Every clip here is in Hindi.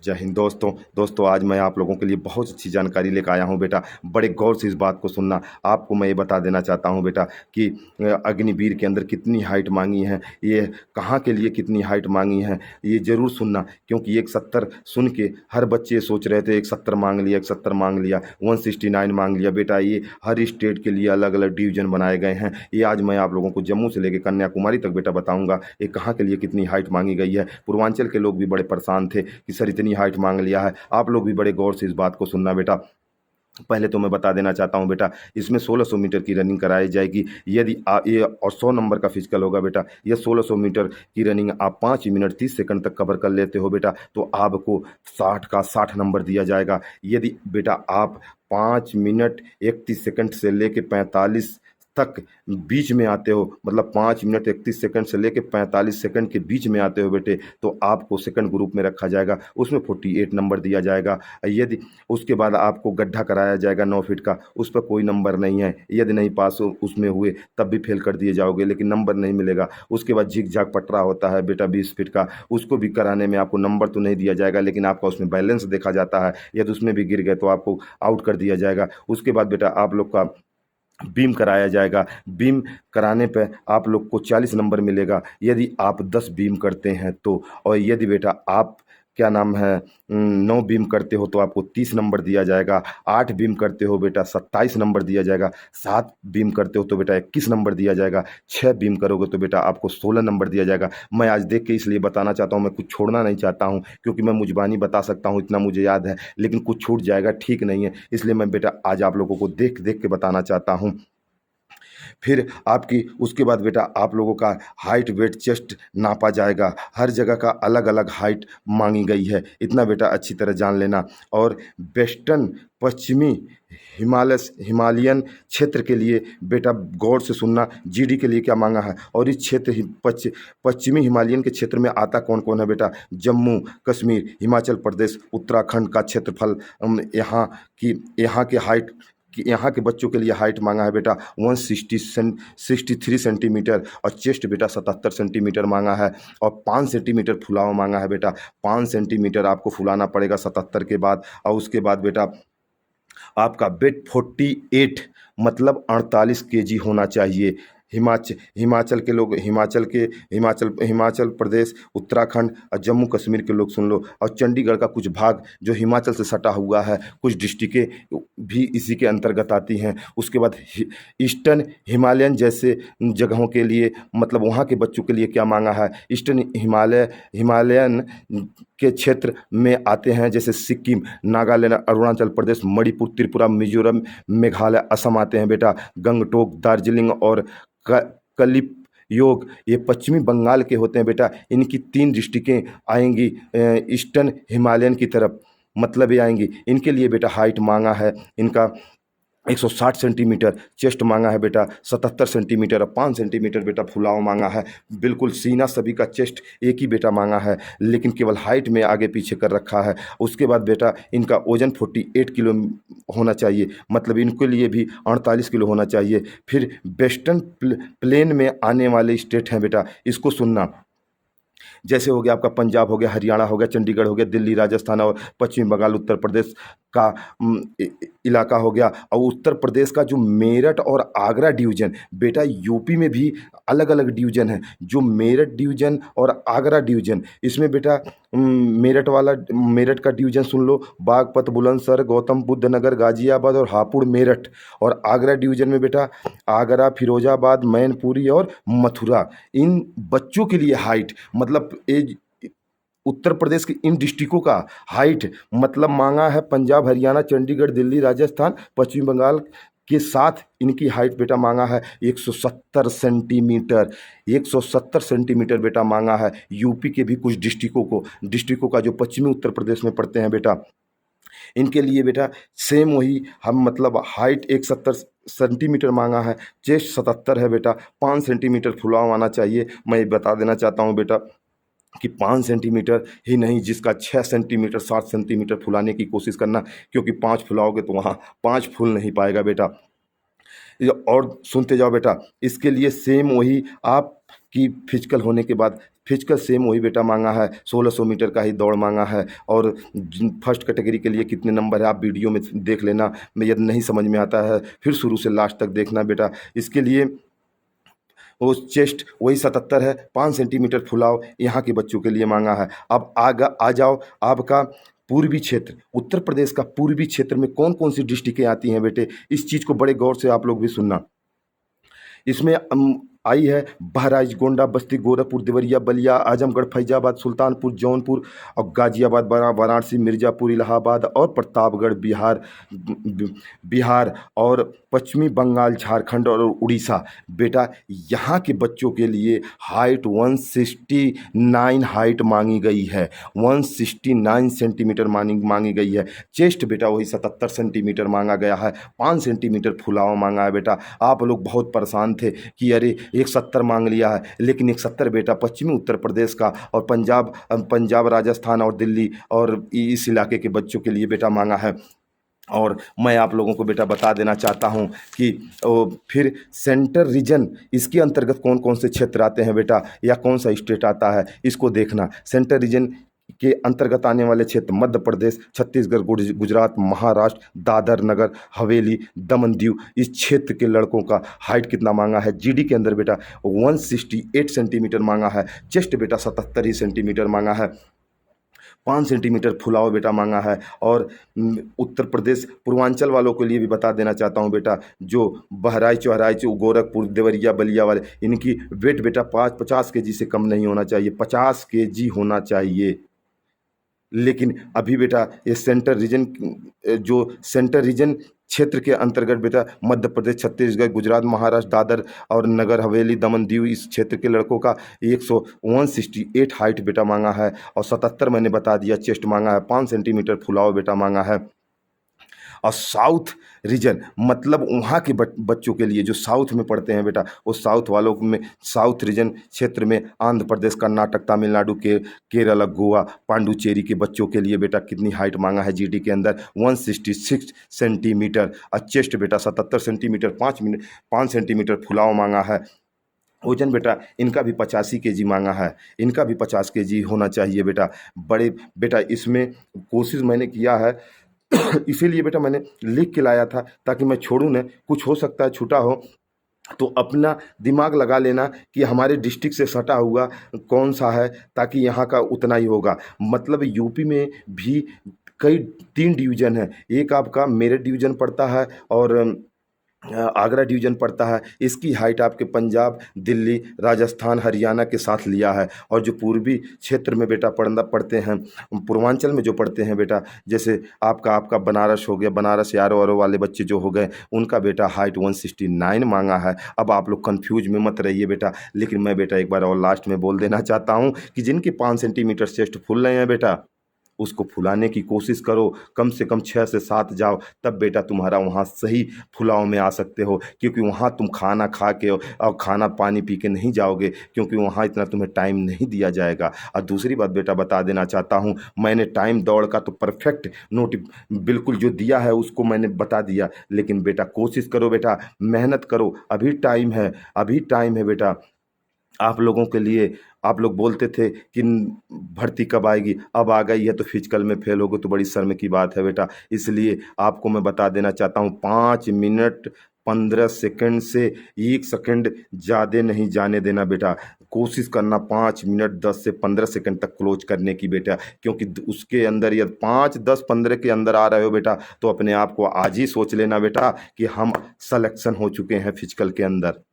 जय हिंद दोस्तों आज मैं आप लोगों के लिए बहुत अच्छी जानकारी लेकर आया हूं बेटा। बड़े गौर से इस बात को सुनना। आपको मैं ये बता देना चाहता हूं बेटा कि अग्निवीर के अंदर कितनी हाइट मांगी है, ये कहाँ के लिए कितनी हाइट मांगी है, ये ज़रूर सुनना। क्योंकि 170 सुन के हर बच्चे सोच रहे थे 170 मांग लिया, 170 मांग लिया, 169 मांग लिया। बेटा ये हर स्टेट के लिए अलग अलग डिवीज़न बनाए गए हैं। ये आज मैं आप लोगों को जम्मू से लेकर कन्याकुमारी तक बेटा बताऊँगा ये कहाँ के लिए कितनी हाइट मांगी गई है। पूर्वांचल के लोग भी बड़े परेशान थे कि सर इतनी हाइट मांग लिया है। आप लोग भी बड़े गौर से इस बात को सुनना बेटा। पहले तो मैं बता देना चाहता हूं बेटा, इसमें 1600 मीटर की रनिंग कराई जाएगी। यदि ये और 100 नंबर का फिजिकल होगा बेटा। ये 1600 मीटर की रनिंग आप 5 मिनट 30 सेकंड तक कवर कर लेते हो बेटा तो आपको 60 का 60 नंबर दिया जाएगा। यदि बेटा आप 5 मिनट 31 सेकंड से लेके 45 तक बीच में आते हो, मतलब 5 मिनट 31 सेकंड से लेके 45 सेकंड के बीच में आते हो बेटे, तो आपको सेकंड ग्रुप में रखा जाएगा, उसमें 48 नंबर दिया जाएगा। यदि उसके बाद आपको गड्ढा कराया जाएगा 9 फीट का, उस पर कोई नंबर नहीं है। यदि नहीं पास हो उसमें हुए तब भी फेल कर दिए जाओगे, लेकिन नंबर नहीं मिलेगा। उसके बाद झिक झैक पटरा होता है बेटा 20 फीट का, उसको भी कराने में आपको नंबर तो नहीं दिया जाएगा, लेकिन आपका उसमें बैलेंस देखा जाता है। यदि उसमें भी गिर गए तो आपको आउट कर दिया जाएगा। उसके बाद बेटा आप लोग का बीम कराया जाएगा। बीम कराने पे आप लोग को 40 नंबर मिलेगा यदि आप 10 बीम करते हैं तो। और यदि बेटा आप क्या नाम है 9 बीम करते हो तो आपको 30 नंबर दिया जाएगा। 8 बीम करते हो बेटा 27 नंबर दिया जाएगा। 7 बीम करते हो तो बेटा 21 नंबर दिया जाएगा। 6 बीम करोगे तो बेटा आपको 16 नंबर दिया जाएगा। मैं आज देख के इसलिए बताना चाहता हूँ, मैं कुछ छोड़ना नहीं चाहता हूँ, क्योंकि मैं मुजबानी बता सकता हूँ इतना मुझे याद है, लेकिन कुछ छूट जाएगा ठीक नहीं है। इसलिए मैं बेटा आज आप लोगों को देख देख के बताना चाहता हूँ। फिर आपकी उसके बाद बेटा आप लोगों का हाइट वेट चेस्ट नापा जाएगा। हर जगह का अलग अलग हाइट मांगी गई है, इतना बेटा अच्छी तरह जान लेना। और वेस्टर्न पश्चिमी हिमालयन क्षेत्र के लिए बेटा गौर से सुनना, जीडी के लिए क्या मांगा है। और इस पश्चिमी हिमालयन के क्षेत्र में आता कौन कौन है बेटा, जम्मू कश्मीर, हिमाचल प्रदेश, उत्तराखंड का क्षेत्रफल। यहाँ के हाइट कि यहाँ के बच्चों के लिए हाइट मांगा है बेटा 163 सेंटीमीटर, और चेस्ट बेटा 77 सेंटीमीटर मांगा है। और 5 सेंटीमीटर फुलाव मांगा है बेटा। 5 सेंटीमीटर आपको फुलाना पड़ेगा 77 के बाद। और उसके बाद बेटा आपका वेट 48 मतलब 48 केजी होना चाहिए। हिमाचल के लोग, हिमाचल प्रदेश, उत्तराखंड और जम्मू कश्मीर के लोग सुन लो। और चंडीगढ़ का कुछ भाग जो हिमाचल से सटा हुआ है, कुछ डिस्ट्रिक्टें भी इसी के अंतर्गत आती हैं। उसके बाद ईस्टर्न हिमालयन जैसे जगहों के लिए, मतलब वहाँ के बच्चों के लिए क्या मांगा है, ईस्टर्न हिमालयन के क्षेत्र में आते हैं, जैसे सिक्किम, नागालैंड, अरुणाचल प्रदेश, मणिपुर, त्रिपुरा, मिजोरम, मेघालय, असम आते हैं बेटा। गंगटोक, दार्जिलिंग और कलिप योग ये पश्चिमी बंगाल के होते हैं बेटा। इनकी 3 डिस्ट्रिक्टें आएंगी ईस्टर्न हिमालयन की तरफ, मतलब ये आएंगी। इनके लिए बेटा हाइट मांगा है इनका 160 सेंटीमीटर, चेस्ट मांगा है बेटा 77 सेंटीमीटर, और 5 सेंटीमीटर बेटा फुलाव मांगा है। बिल्कुल सीना सभी का चेस्ट एक ही बेटा मांगा है, लेकिन केवल हाइट में आगे पीछे कर रखा है। उसके बाद बेटा इनका वजन 48 किलो होना चाहिए, मतलब इनके लिए भी 48 किलो होना चाहिए। फिर वेस्टर्न प्लेन में आने वाले स्टेट हैं बेटा, इसको सुनना। जैसे हो गया आपका पंजाब हो गया, हरियाणा हो गया, चंडीगढ़ हो गया, दिल्ली, राजस्थान और पश्चिम बंगाल, उत्तर प्रदेश का इलाका हो गया। और उत्तर प्रदेश का जो मेरठ और आगरा डिवीज़न बेटा, यूपी में भी अलग अलग डिवीज़न है। जो मेरठ डिवीज़न और आगरा डिवीज़न, इसमें बेटा मेरठ का डिवीज़न सुन लो, बागपत, बुलंदशहर, गौतम बुद्ध नगर, गाजियाबाद और हापुड़ मेरठ। और आगरा डिवीज़न में बेटा आगरा, फिरोजाबाद, मैनपुरी और मथुरा। इन बच्चों के लिए हाइट, मतलब एज उत्तर प्रदेश के इन डिस्ट्रिक्टों का हाइट मतलब मांगा है पंजाब, हरियाणा, चंडीगढ़, दिल्ली, राजस्थान, पश्चिम बंगाल के साथ इनकी हाइट बेटा मांगा है 170 सेंटीमीटर। 170 सेंटीमीटर बेटा मांगा है यूपी के भी कुछ डिस्ट्रिक्टों का जो पश्चिमी उत्तर प्रदेश में पड़ते हैं बेटा। इनके लिए बेटा सेम वही हम, मतलब हाइट 170 सेंटीमीटर मांगा है, चेस्ट 77 है बेटा। 5 सेंटीमीटर फुलाव आना चाहिए। मैं बता देना चाहता हूँ बेटा कि 5 सेंटीमीटर ही नहीं, जिसका 6 सेंटीमीटर 7 सेंटीमीटर फुलाने की कोशिश करना, क्योंकि 5 फुलाओगे तो वहाँ 5 फूल नहीं पाएगा बेटा। और सुनते जाओ बेटा, इसके लिए सेम वही आप कि फिजिकल होने के बाद फिजिकल सेम वही बेटा मांगा है, 1600 मीटर का ही दौड़ मांगा है। और फर्स्ट कैटेगरी के लिए कितने नंबर है आप वीडियो में देख लेना। मैं यदि नहीं समझ में आता है फिर शुरू से लास्ट तक देखना बेटा। इसके लिए वो चेस्ट वही 77 है, 5 सेंटीमीटर फुलाव यहाँ के बच्चों के लिए मांगा है। अब आ जाओ आपका पूर्वी क्षेत्र, उत्तर प्रदेश का पूर्वी क्षेत्र में कौन कौन सी डिस्ट्रिक्टें आती हैं बेटे, इस चीज़ को बड़े गौर से आप लोग भी सुनना। इसमें आई है बहराइच, गोंडा, बस्ती, गोरखपुर, देवरिया, बलिया, आजमगढ़, फैजाबाद, सुल्तानपुर, जौनपुर और गाजियाबाद, वाराणसी, मिर्ज़ापुर, इलाहाबाद और प्रतापगढ़, बिहार और पश्चिमी बंगाल, झारखंड और उड़ीसा। बेटा यहाँ के बच्चों के लिए हाइट 169 हाइट मांगी गई है, 169 सेंटीमीटर मांगी गई है। चेस्ट बेटा वही 77 सेंटीमीटर मांगा गया है, 5 सेंटीमीटर फुलाव मांगा है। बेटा आप लोग बहुत परेशान थे कि अरे 170 मांग लिया है, लेकिन 170 बेटा पश्चिमी उत्तर प्रदेश का और पंजाब, राजस्थान और दिल्ली और इस इलाके के बच्चों के लिए बेटा मांगा है। और मैं आप लोगों को बेटा बता देना चाहता हूं कि फिर सेंट्रल रीजन, इसके अंतर्गत कौन कौन से क्षेत्र आते हैं बेटा, या कौन सा स्टेट आता है, इसको देखना। सेंट्रल रीजन के अंतर्गत आने वाले क्षेत्र मध्य प्रदेश, छत्तीसगढ़, गुजरात, महाराष्ट्र, दादर नगर हवेली, दमन दीव, इस क्षेत्र के लड़कों का हाइट कितना मांगा है। जीडी के अंदर बेटा 168 सेंटीमीटर मांगा है। चेस्ट बेटा 77 ही सेंटीमीटर मांगा है। 5 सेंटीमीटर फुलाव बेटा मांगा है। और उत्तर प्रदेश पूर्वांचल वालों के लिए भी बता देना चाहता हूँ बेटा, जो बहराइच गोरखपुर, देवरिया, बलिया वाले, इनकी वेट बेटा 50 केजी से कम नहीं होना चाहिए, 50 केजी होना चाहिए। लेकिन अभी बेटा ये सेंट्रल रीजन क्षेत्र के अंतर्गत बेटा मध्य प्रदेश, छत्तीसगढ़, गुजरात, महाराष्ट्र, दादर और नगर हवेली, दमन दीव, इस क्षेत्र के लड़कों का 168 हाइट बेटा मांगा है। और 77 मैंने बता दिया चेस्ट मांगा है, 5 सेंटीमीटर फुलाव बेटा मांगा है। और साउथ रीजन मतलब वहाँ के बच्चों के लिए जो साउथ में पढ़ते हैं बेटा, वो साउथ वालों में, साउथ रीजन क्षेत्र में आंध्र प्रदेश, कर्नाटक, तमिलनाडु के केरल, गोवा, पांडुचेरी के बच्चों के लिए बेटा कितनी हाइट मांगा है जीडी के अंदर, 166 सेंटीमीटर। और चेस्ट बेटा 77 सेंटीमीटर, 5 सेंटीमीटर फुलाव मांगा है। वजन बेटा इनका भी 85 केजी मांगा है, इनका भी 50 केजी होना चाहिए बेटा। बड़े बेटा इसमें कोशिश मैंने किया है इसीलिए बेटा मैंने लिख के लाया था ताकि मैं छोड़ूं न, कुछ हो सकता है छूटा हो तो अपना दिमाग लगा लेना कि हमारे डिस्ट्रिक्ट से सटा हुआ कौन सा है, ताकि यहाँ का उतना ही होगा। मतलब यूपी में भी कई 3 डिवीज़न है, एक आपका मेरठ डिवीज़न पड़ता है और आगरा डिवीज़न पड़ता है। इसकी हाइट आपके पंजाब, दिल्ली, राजस्थान, हरियाणा के साथ लिया है। और जो पूर्वी क्षेत्र में बेटा पढ़ते हैं, पूर्वांचल में जो पढ़ते हैं बेटा, जैसे आपका बनारस हो गया, बनारस यारो वारो वाले बच्चे जो हो गए, उनका बेटा हाइट 169 मांगा है। अब आप लोग कन्फ्यूज में मत रहिए बेटा, लेकिन मैं बेटा एक बार और लास्ट में बोल देना चाहता हूँ कि जिनके 5 सेंटीमीटर चेस्ट फुल रहे हैं बेटा, उसको फुलाने की कोशिश करो, कम से कम 6 से 7 जाओ, तब बेटा तुम्हारा वहाँ सही फुलाव में आ सकते हो। क्योंकि वहाँ तुम खाना खा के और खाना पानी पी के नहीं जाओगे, क्योंकि वहाँ इतना तुम्हें टाइम नहीं दिया जाएगा। और दूसरी बात बेटा बता देना चाहता हूँ, मैंने टाइम दौड़ का तो परफेक्ट बिल्कुल जो दिया है उसको मैंने बता दिया, लेकिन बेटा कोशिश करो बेटा, मेहनत करो, अभी टाइम है, अभी टाइम है बेटा आप लोगों के लिए। आप लोग बोलते थे कि भर्ती कब आएगी, अब आ गई है, तो फिजिकल में फेल होगे तो बड़ी शर्म की बात है बेटा। इसलिए आपको मैं बता देना चाहता हूँ 5 मिनट 15 सेकंड से 1 सेकंड ज़्यादा नहीं जाने देना बेटा। कोशिश करना 5 मिनट 10 से 15 सेकंड तक क्लोज करने की बेटा, क्योंकि उसके अंदर यदि 5, 10, 15 के अंदर आ रहे हो बेटा, तो अपने आप को आज ही सोच लेना बेटा कि हम सलेक्शन हो चुके हैं फिजिकल के अंदर।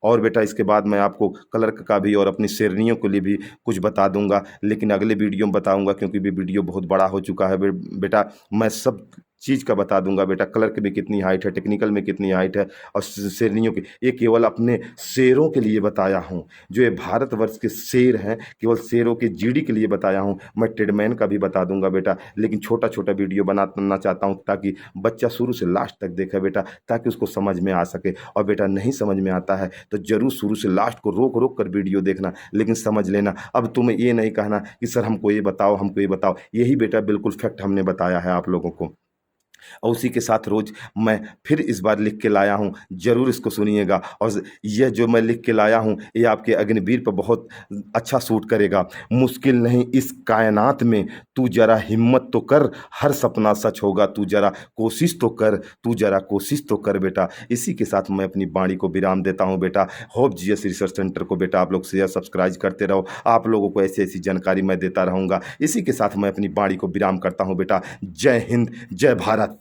और बेटा इसके बाद मैं आपको क्लर्क का भी और अपनी शेरनियों के लिए भी कुछ बता दूंगा, लेकिन अगले वीडियो में बताऊंगा, क्योंकि भी वीडियो बहुत बड़ा हो चुका है बेटा। मैं सब चीज़ का बता दूंगा बेटा, क्लर्क में कितनी हाइट है, टेक्निकल में कितनी हाइट है, और शेरनियों की। ये केवल अपने शेरों के लिए बताया हूँ, जो ये भारतवर्ष के शेर हैं, केवल शेरों के जीडी के लिए बताया हूँ। मैं ट्रेडमैन का भी बता दूंगा बेटा, लेकिन छोटा छोटा वीडियो बनाना चाहता हूँ ताकि बच्चा शुरू से लास्ट तक देखे बेटा, ताकि उसको समझ में आ सके। और बेटा नहीं समझ में आता है तो जरूर शुरू से लास्ट को रोक रोक कर वीडियो देखना, लेकिन समझ लेना। अब तुम्हें ये नहीं कहना कि सर हमको ये बताओ, हमको ये बताओ, यही बेटा बिल्कुल फैक्ट हमने बताया है आप लोगों को। और उसी के साथ रोज़ मैं फिर इस बार लिख के लाया हूँ, ज़रूर इसको सुनिएगा। और यह जो मैं लिख के लाया हूँ, ये आपके अग्निवीर पर बहुत अच्छा सूट करेगा। मुश्किल नहीं इस कायनात में, तू ज़रा हिम्मत तो कर, हर सपना सच होगा, तू ज़रा कोशिश तो कर, तू ज़रा कोशिश तो कर बेटा। इसी के साथ मैं अपनी वाणी को विराम देता हूँ बेटा। होप जीएस रिसर्च सेंटर को बेटा आप लोग शेयर सब्सक्राइब करते रहो, आप लोगों को ऐसी ऐसी जानकारी मैं देता रहूँगा। इसी के साथ मैं अपनी वाणी को विराम करता हूँ बेटा। जय हिंद, जय भारत।